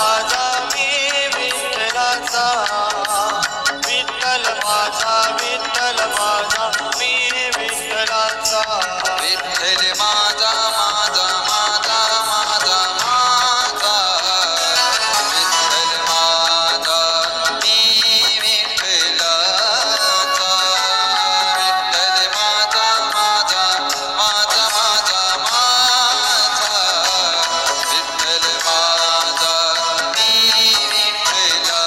माझा मी विठ्ठलाचा, विठ्ठल माझा मी विठ्ठलाचा. विठ्ठल माझा माझा माझा माझा माझा, विठ्ठल माझा मी विठ्ठलाचा. विठ्ठल माझा माझा माझा माझा माझा, विठ्ठल माझा मी विठ्ठलाचा.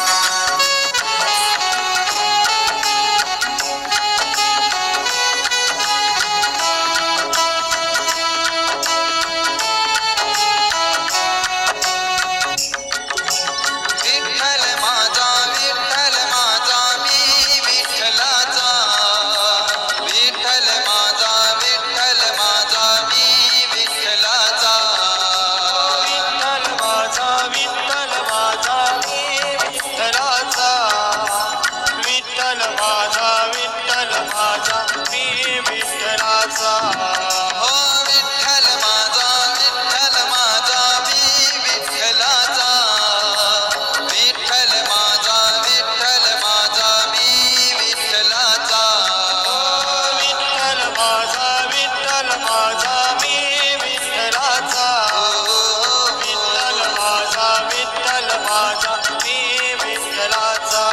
विठ्ठल माझा मी विठ्ठलाचा. विठ्ठल माझा मी विठ्ठलाचा. विठ्ठल माझा मी विठ्ठलाचा, विठ्ठल माझा मी विठ्ठलाचा. हो विठ्ठल माझा मी विठ्ठलाचा. विठ्ठल माझा मी विठ्ठलाचा. विठ्ठल माझा मी विठ्ठलाचा, विठ्ठल माझा मी विठ्ठलाचा.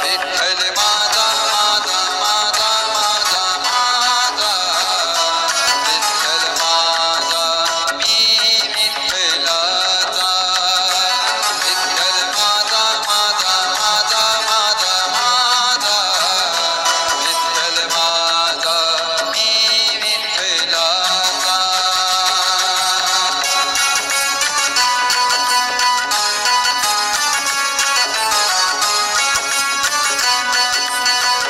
विठ्ठल माझा माझा माझा माझा माझा, विठ्ठल माझा मी विठ्ठलाचा. विठ्ठल माझा माझा माझा माझा माझा, विठ्ठल माझा मी विठ्ठलाचा.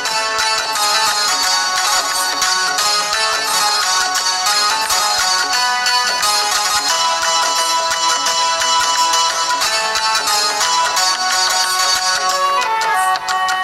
विठ्ठल माझा मी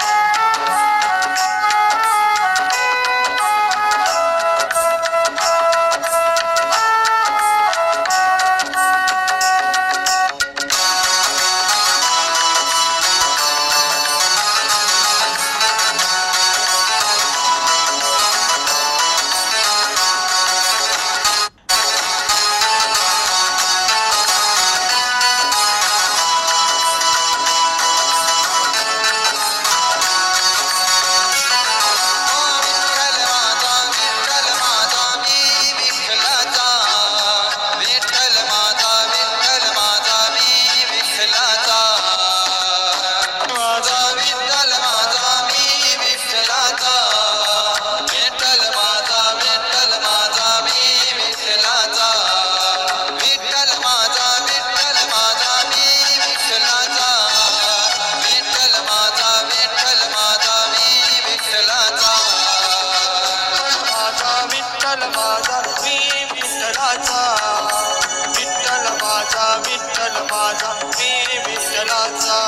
विठ्ठलाचा. विठ्ठल माझा मी विठ्ठलाचा. माझा विठ्ठल माझा मी विठ्ठलाचा. विठ्ठल माझा मी विठ्ठलाचा. विठ्ठल माझा मी विठ्ठलाचा. विठ्ठल माझा मी विठ्ठलाचा. विठ्ठल माझा मी विठ्ठलाचा, विठ्ठल माझा मी विठ्ठलाचा.